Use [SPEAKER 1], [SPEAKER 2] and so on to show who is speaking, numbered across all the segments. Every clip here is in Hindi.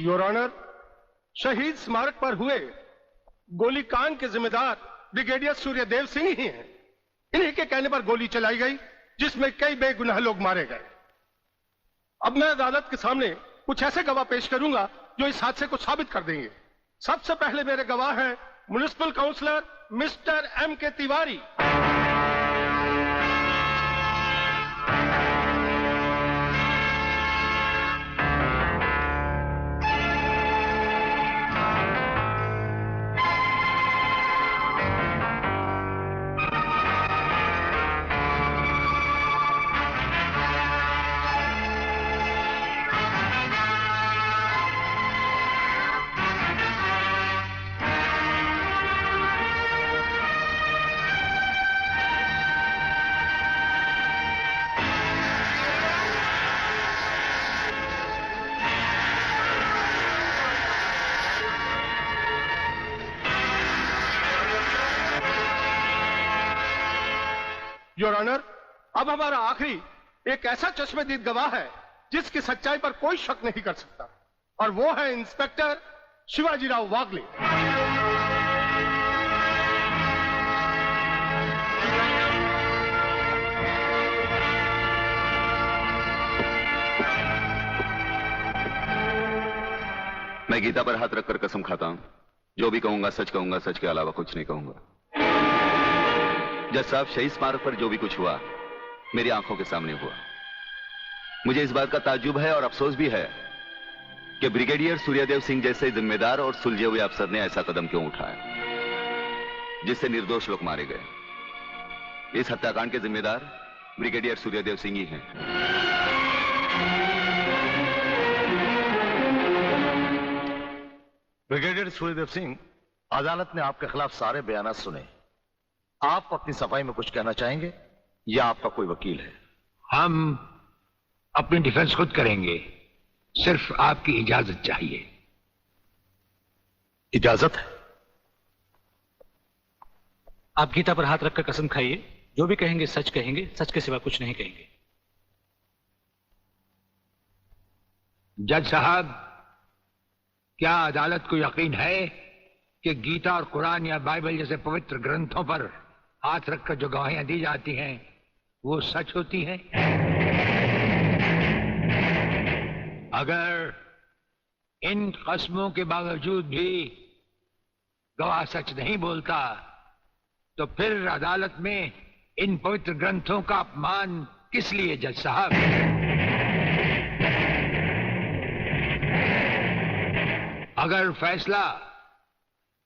[SPEAKER 1] योर ऑनर, शहीद स्मारक पर हुए गोलीकांड के जिम्मेदार ब्रिगेडियर सूर्यदेव सिंह ही हैं। इन्हीं के कहने पर गोली चलाई गई, जिसमें कई बेगुनाह लोग मारे गए। अब मैं अदालत के सामने कुछ ऐसे गवाह पेश करूंगा जो इस हादसे को साबित कर देंगे। सबसे पहले मेरे गवाह हैं municipal councillor mister M.K. Tiwari. Your honour, अब हमारा आखिरी एक ऐसा चश्मदीद गवाह है जिसकी सच्चाई पर कोई शक नहीं कर सकता, और वो है इंस्पेक्टर शिवाजीराव वागले।
[SPEAKER 2] मैं गीता पर हाथ रखकर कसम खाता हूं, जो भी कहूंगा सच के अलावा कुछ नहीं कहूंगा। जज साहब, शहीद स्मारक पर जो भी कुछ हुआ मेरी आंखों के सामने हुआ। मुझे इस बात का ताज्जुब है और अफसोस भी है कि ब्रिगेडियर सूर्यदेव सिंह जैसे जिम्मेदार और सुलझे हुए अफसर ने ऐसा कदम क्यों उठाया जिससे निर्दोष लोग मारे गए। इस हत्याकांड के जिम्मेदार ब्रिगेडियर सूर्यदेव सिंह ही हैं।
[SPEAKER 3] ब्रिगेडियर सूर्यदेव सिंह, अदालत ने आपके खिलाफ सारे बयान सुने। आप अपनी सफाई में कुछ कहना चाहेंगे या आपका कोई वकील है?
[SPEAKER 4] हम अपनी डिफेंस खुद करेंगे, सिर्फ आपकी इजाजत चाहिए।
[SPEAKER 3] इजाजत है?
[SPEAKER 5] आप गीता पर हाथ रखकर कसम खाइए, जो भी कहेंगे, सच के सिवा कुछ नहीं कहेंगे।
[SPEAKER 4] जज साहब, क्या अदालत को यकीन है कि गीता और कुरान या बाइबल जैसे पवित्र ग्रंथों पर हाथ रखकर जो गवाहियां दी जाती हैं वो सच होती हैं? अगर इन कस्मों के बावजूद भी गवाह सच नहीं बोलता तो फिर अदालत में इन पवित्र ग्रंथों का अपमान किस लिए जज साहब? अगर फैसला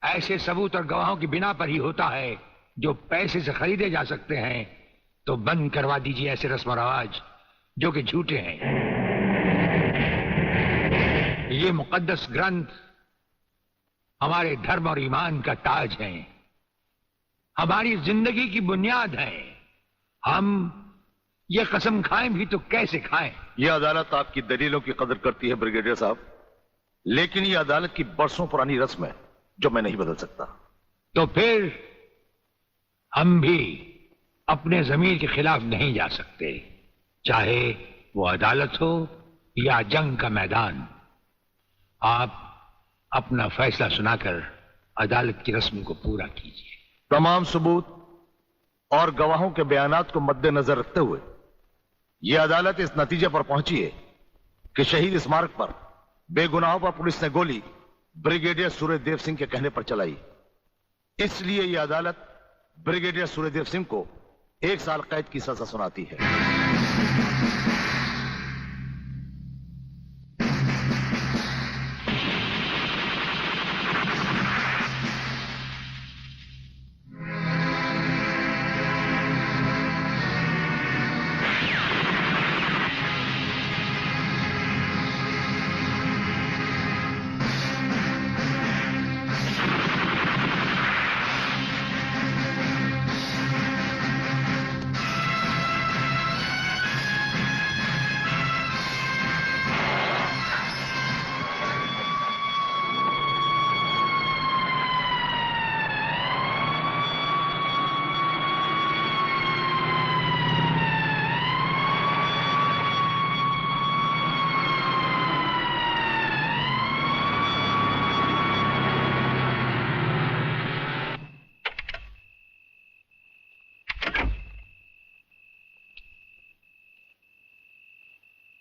[SPEAKER 4] ऐसे सबूत और गवाहों की बिना पर ही होता है जो पैसे से खरीदे जा सकते हैं, तो बंद करवा दीजिए ऐसे रस्म और रवाज जो कि झूठे हैं। ये मुकद्दस ग्रंथ हमारे धर्म और ईमान का ताज है, हमारी जिंदगी की बुनियाद है। हम ये कसम खाएं भी तो कैसे खाएं?
[SPEAKER 3] यह अदालत आपकी दलीलों की कदर करती है ब्रिगेडियर साहब, लेकिन यह अदालत की बरसों पुरानी रस्म है जो मैं नहीं बदल सकता।
[SPEAKER 4] तो फिर हम भी अपने जमीर के खिलाफ नहीं जा सकते, चाहे वो अदालत हो या जंग का मैदान। आप अपना फैसला सुनाकर अदालत की रस्म को पूरा कीजिए।
[SPEAKER 3] तमाम सबूत और गवाहों के बयानात को मद्देनजर रखते हुए यह अदालत इस नतीजे पर पहुंची है कि शहीद स्मारक पर बेगुनाहों पर पुलिस ने गोली ब्रिगेडियर सूर्यदेव सिंह के कहने पर चलाई। इसलिए यह अदालत ब्रिगेडियर सूर्यदेव सिंह को 1 साल कैद की सजा सुनाती है।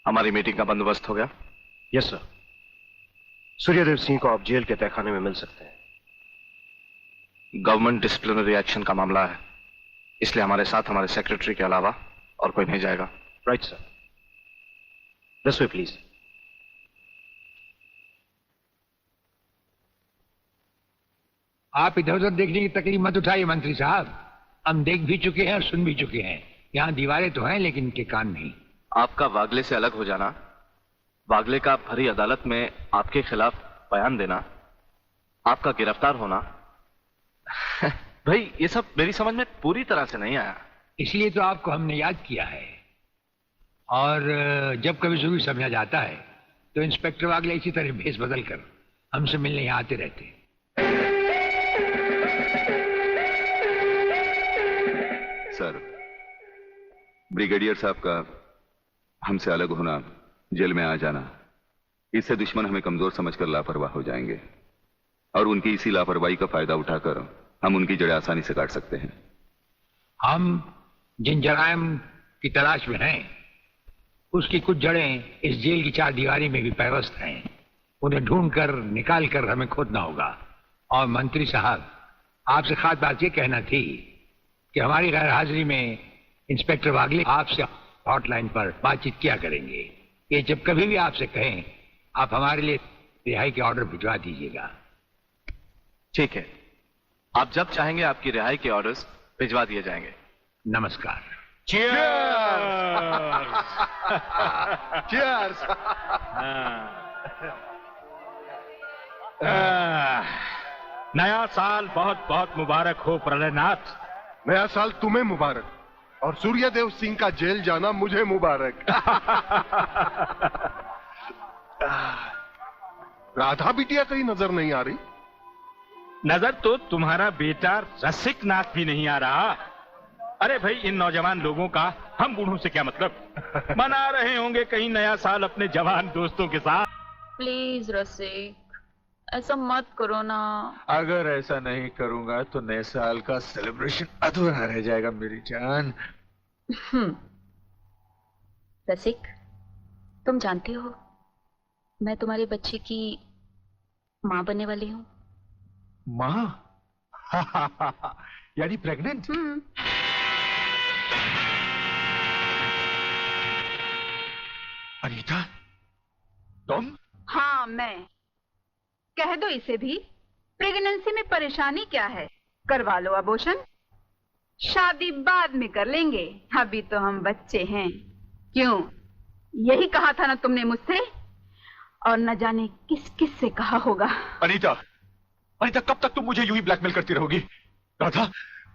[SPEAKER 6] हमारी मीटिंग का बंदोबस्त हो गया?
[SPEAKER 7] Yes sir. सूर्यदेव सिंह को आप जेल के तहखाने में मिल सकते हैं।
[SPEAKER 6] गवर्नमेंट डिसिप्लिनरी एक्शन का मामला है, इसलिए हमारे साथ हमारे सेक्रेटरी के अलावा और कोई नहीं जाएगा।
[SPEAKER 7] Right sir. This way please.
[SPEAKER 4] आप इधर उधर देखने की तकलीफ मत उठाइए मंत्री साहब, हम देख भी चुके हैं और सुन भी चुके हैं। यहाँ दीवारें तो हैं लेकिन इनके कान नहीं।
[SPEAKER 6] आपका वागले से अलग हो जाना, वागले का भरी अदालत में आपके खिलाफ बयान देना, आपका गिरफ्तार होना भाई ये सब मेरी समझ में पूरी तरह से नहीं आया।
[SPEAKER 4] इसलिए तो आपको हमने याद किया है। और जब कभी सुबह समझा जाता है तो इंस्पेक्टर वागले इसी तरह भेस बदल कर हमसे मिलने यहाँ आते रहते।
[SPEAKER 2] सर, ब्रिगेडियर साहब का हमसे अलग होना, जेल में आ जाना, इससे दुश्मन हमें कमजोर समझकर लापरवाह हो जाएंगे और उनकी इसी लापरवाही का फायदा उठाकर हम उनकी जड़ें आसानी से काट सकते हैं।
[SPEAKER 4] हम जिन जराइम की तलाश में हैं, उसकी कुछ जड़ें इस जेल की चार दीवारी में भी पैवस्त हैं। उन्हें ढूंढकर निकाल कर हमें खोदना होगा। और मंत्री साहब, आपसे खास बात ये कहना थी कि हमारी गैर हाजिरी में इंस्पेक्टर वागले आपसे हॉटलाइन पर बातचीत किया करेंगे। ये जब कभी भी आपसे कहें, आप हमारे लिए रिहाई के ऑर्डर भिजवा दीजिएगा।
[SPEAKER 6] ठीक है, आप जब चाहेंगे आपकी रिहाई के ऑर्डर्स भिजवा दिए जाएंगे।
[SPEAKER 4] नमस्कार।
[SPEAKER 1] Cheers!
[SPEAKER 8] नया साल बहुत बहुत मुबारक हो प्रलयनाथ।
[SPEAKER 1] नया साल तुम्हें मुबारक और सूर्यदेव सिंह का जेल जाना मुझे मुबारक। राधा बिटिया कहीं नजर नहीं आ रही।
[SPEAKER 8] नजर तो तुम्हारा बेटा रसिक नाथ भी नहीं आ रहा। अरे भाई, इन नौजवान लोगों का हम बूढ़ों से क्या मतलब। मना रहे होंगे कहीं नया साल अपने जवान दोस्तों के साथ।
[SPEAKER 9] प्लीज रसिक, ऐसा मत करो ना।
[SPEAKER 10] अगर ऐसा नहीं करूंगा तो नए साल का सेलिब्रेशन अधूरा रह जाएगा मेरी जान।
[SPEAKER 9] रसिक, तुम जानते हो मैं तुम्हारे बच्चे की माँ बनने वाली हूँ।
[SPEAKER 10] माँ? यानी प्रेग्नेंट? अनीता, तुम?
[SPEAKER 11] हाँ मैं। कह दो इसे भी, प्रेगनेंसी में परेशानी क्या है, करवा लो अबॉर्शन। शादी बाद में कर लेंगे, अभी तो हम बच्चे हैं। क्यों, यही कहा था ना तुमने मुझसे, और न जाने किस किस से कहा होगा।
[SPEAKER 10] अनीता, अनीता, कब तक तुम मुझे यूं ही ब्लैकमेल करती रहोगी? राधा,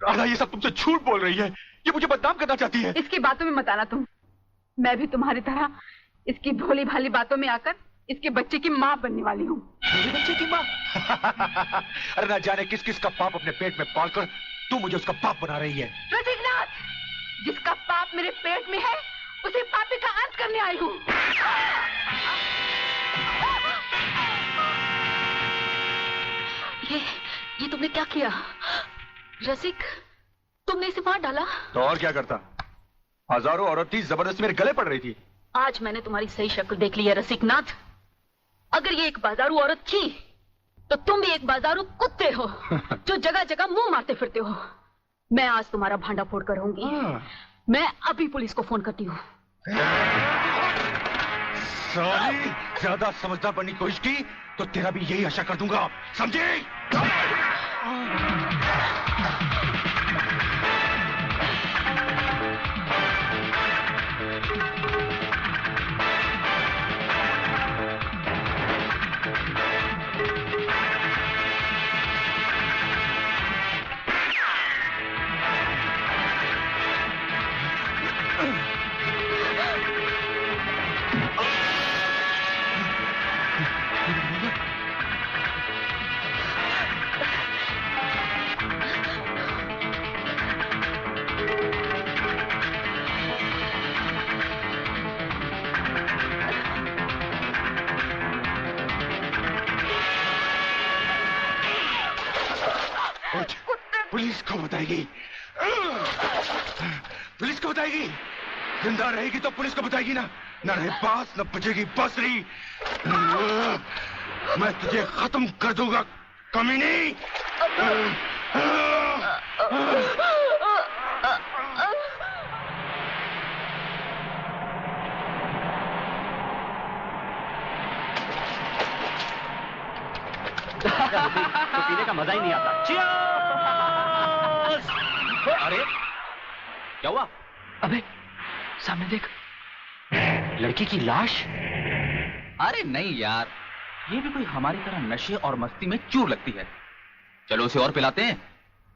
[SPEAKER 10] राधा ये सब तुमसे झूठ बोल रही है। ये मुझे बदनाम करना चाहती है।
[SPEAKER 11] इसकी बातों में मत आना तुम। मैं भी तुम्हारी तरह इसकी भोली भाली बातों में आकर इसके बच्चे की माँ बनने वाली हूँ।
[SPEAKER 10] मेरे बच्चे की माँ? अरे ना जाने किस किस का पाप अपने पेट में पालकर तू मुझे उसका पाप बना रही है।
[SPEAKER 11] रसिकनाथ, जिसका पाप मेरे पेट में है उसे पापी का अंत करने आई हूँ।
[SPEAKER 9] ये तुमने क्या किया रसिक? तुमने इसे मार डाला?
[SPEAKER 10] तो और क्या करता? हजारों औरतें जबरदस्ती मेरे गले पड़ रही थी।
[SPEAKER 9] आज मैंने तुम्हारी सही शक्ल देख ली है रसिकनाथ। अगर ये एक बाजारू औरत थी तो तुम भी एक बाजारू कुत्ते हो जो जगह जगह मुंह मारते फिरते हो। मैं आज तुम्हारा भांडा फोड़ कर रहूंगी। मैं अभी पुलिस को फोन करती हूँ।
[SPEAKER 10] साली, ज्यादा समझदार बनने की कोशिश की तो तेरा भी यही आशा कर दूंगा, समझे? पुलिस को बताएगी, पुलिस को बताएगी। जिंदा रहेगी तो पुलिस को बताएगी ना।
[SPEAKER 1] न रहे बांस न बजेगी बांसुरी। मैं तुझे खत्म कर दूंगा कमीनी।
[SPEAKER 12] तो पीने का मजा ही नहीं आता।
[SPEAKER 5] अरे क्या हुआ?
[SPEAKER 12] अबे सामने देख, लड़की की लाश।
[SPEAKER 5] अरे नहीं यार, ये भी कोई हमारी तरह नशे और मस्ती में चूर लगती है। चलो उसे और पिलाते हैं,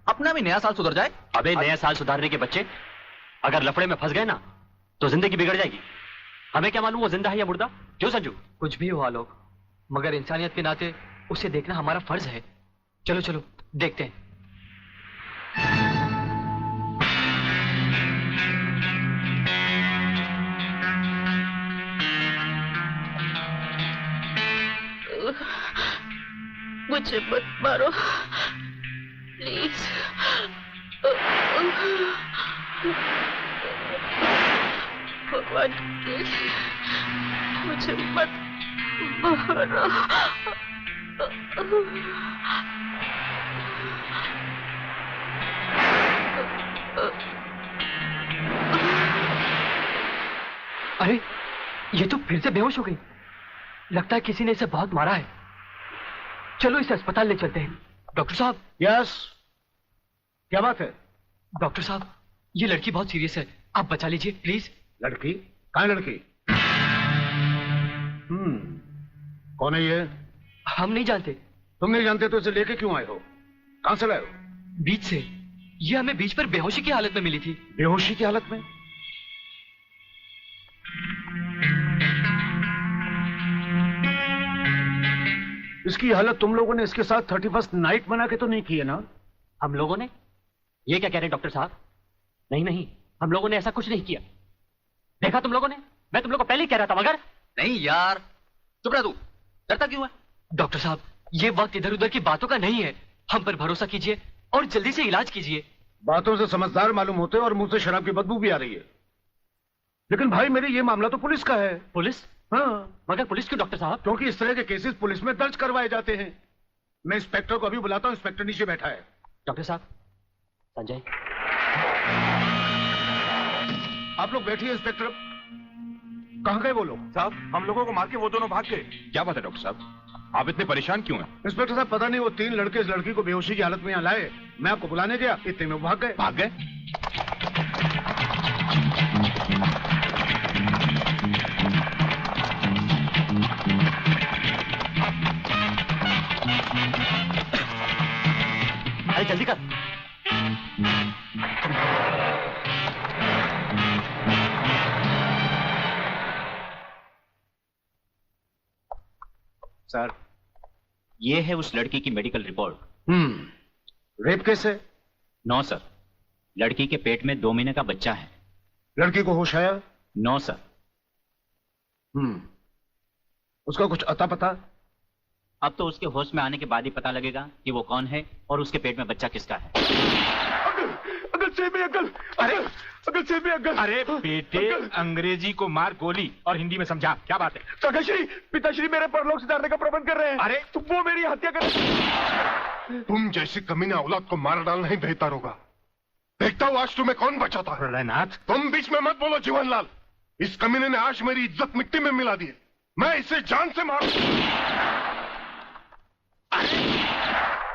[SPEAKER 5] अपना भी नया साल सुधर जाए।
[SPEAKER 12] अबे नया साल सुधारने के बच्चे, अगर लफड़े में फंस गए ना तो जिंदगी बिगड़ जाएगी। हमें क्या मालूम वो जिंदा है या मुर्दा? क्यों संजू?
[SPEAKER 13] कुछ भी हुआ लोग, मगर इंसानियत के नाते उसे देखना हमारा फर्ज है। चलो चलो देखते हैं।
[SPEAKER 9] मुझे मत मारो प्लीज। भगवान के लिए मुझे मत मारो।
[SPEAKER 13] अरे ये तो फिर से बेहोश हो गई। लगता है किसी ने इसे बहुत मारा है। चलो इसे अस्पताल ले चलते हैं। डॉक्टर साहब।
[SPEAKER 3] यस, क्या बात है?
[SPEAKER 13] डॉक्टर साहब, ये लड़की बहुत सीरियस है, आप बचा लीजिए प्लीज।
[SPEAKER 3] लड़की? कहाँ है लड़की? कौन है ये?
[SPEAKER 13] हम नहीं जानते।
[SPEAKER 3] तुम नहीं जानते तो इसे लेके क्यों आए हो? कहां से लाए हो?
[SPEAKER 13] बीच से। ये हमें बीच पर बेहोशी की हालत में मिली थी।
[SPEAKER 3] बेहोशी की हालत में? इसकी हालत तुम लोगों ने इसके साथ 31st नाइट बना के तो नहीं की है ना?
[SPEAKER 12] हम लोगों ने? ये क्या कह रहे हैं डॉक्टर साहब? नहीं नहीं, हम लोगों ने ऐसा कुछ नहीं किया। देखा तुम लोगों ने? मैं तुम लोगों को पहले ही कह रहा था। मगर
[SPEAKER 5] नहीं यार, चुप रह तू, डरता क्यों है?
[SPEAKER 13] डॉक्टर साहब, ये वक्त इधर उधर की बातों का नहीं है। हम पर भरोसा कीजिए और जल्दी से इलाज कीजिए।
[SPEAKER 3] बातों से समझदार मालूम होते और मुंह से शराब की बदबू भी आ रही है। लेकिन भाई मेरे ये मामला तो पुलिस का है।
[SPEAKER 12] पुलिस?
[SPEAKER 3] हाँ।
[SPEAKER 12] मगर पुलिस क्यों डॉक्टर साहब?
[SPEAKER 3] क्योंकि इस तरह के केसेस पुलिस में दर्ज करवाए जाते हैं। मैं इंस्पेक्टर को अभी बुलाता हूँ। इंस्पेक्टर नीचे बैठा है।
[SPEAKER 12] डॉक्टर साहब, संजय।
[SPEAKER 3] आप लोग बैठिए। इंस्पेक्टर, कहाँ गए वो लोग?
[SPEAKER 10] साहब, हम लोगों को मार के वो दोनों भाग गए। क्या बात है डॉक्टर साहब, आप इतने परेशान क्यों हैं?
[SPEAKER 3] इंस्पेक्टर साहब, पता नहीं वो 3 लड़के इस लड़की को बेहोशी की हालत में यहाँ लाए। मैं आपको बुलाने गया, इतने में भाग गए।
[SPEAKER 10] भाग गए?
[SPEAKER 12] अरे जल्दी कर।
[SPEAKER 14] सर, ये है उस लड़की की मेडिकल रिपोर्ट।
[SPEAKER 3] रेप केस है?
[SPEAKER 14] नो सर, लड़की के पेट में 2 महीने का बच्चा है।
[SPEAKER 3] लड़की को होश आया?
[SPEAKER 14] No sir.
[SPEAKER 3] उसका कुछ अता पता?
[SPEAKER 14] अब तो उसके होश में आने के बाद ही पता लगेगा कि वो कौन है और उसके पेट में बच्चा किसका है।
[SPEAKER 10] अगल सेब अगल, अरे अगल सेब अगल। अरे बेटे, अंग्रेजी को मार गोली और हिंदी में समझा। क्या बात है? सगाश्री, पिताश्री मेरे परलोक सुधारने का प्रबंध कर रहे हैं। अरे तुम वो मेरी हत्या कर।
[SPEAKER 1] तुम जैसी कमीना औलाद को मार डालना ही बेहतर होगा। देखता हूँ आज तुम्हें कौन बचाता है।
[SPEAKER 10] प्रलयनाथ,
[SPEAKER 1] तुम बीच में मत बोलो जीवनलाल। इस कमीने ने आज मेरी इज्जत मिट्टी में मिला दी है। मैं इसे जान से मारू।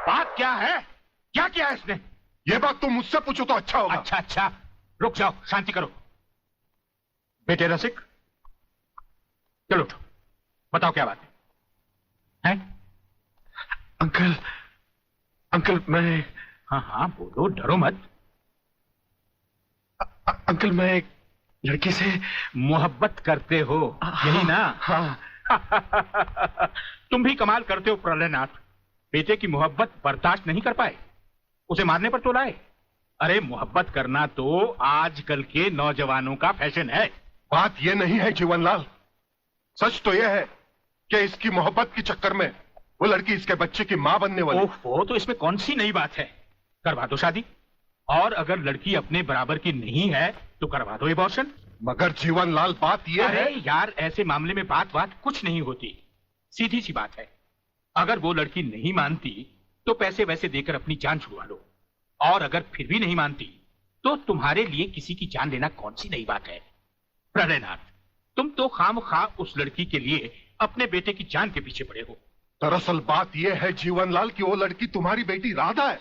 [SPEAKER 10] बात क्या है? क्या किया है इसने?
[SPEAKER 1] ये बात तुम मुझसे पूछो तो अच्छा होगा।
[SPEAKER 10] अच्छा अच्छा, रुक जाओ, शांति करो। बेटे रसिक, चलो उठो, बताओ क्या बात है?
[SPEAKER 1] अंकल, अंकल मैं।
[SPEAKER 10] हाँ हाँ बोलो, डरो मत।
[SPEAKER 1] अंकल मैं एक लड़की से
[SPEAKER 10] मोहब्बत करते हो, यही ना?
[SPEAKER 1] हाँ।
[SPEAKER 10] तुम भी कमाल करते हो प्रलयनाथ। बेटे की मोहब्बत बर्दाश्त नहीं कर पाए, उसे मारने पर तो लाए। अरे मोहब्बत करना तो आजकल के नौजवानों का फैशन है।
[SPEAKER 1] बात यह नहीं है जीवनलाल, सच तो यह है कि इसकी मोहब्बत के चक्कर में वो लड़की इसके बच्चे की मां बनने वाली।
[SPEAKER 10] ओहो, तो इसमें कौन सी नई बात है? करवा दो शादी। और अगर लड़की अपने बराबर की नहीं है तो करवा दो एबॉर्शन। मगर जीवनलाल बात यह है।
[SPEAKER 8] अरे यार, ऐसे मामले में बात कुछ नहीं होती। सीधी सी बात है, अगर वो लड़की नहीं मानती तो पैसे वैसे देकर अपनी जान छुड़वा लो, और अगर फिर भी नहीं मानती तो तुम्हारे लिए किसी की जान लेना कौन सी नई बात है। प्रणयनाथ, तुम तो खामखा उस लड़की के लिए अपने बेटे की जान के पीछे पड़े हो।
[SPEAKER 10] दरअसल बात यह है जीवनलाल कि वो लड़की तुम्हारी बेटी राधा है।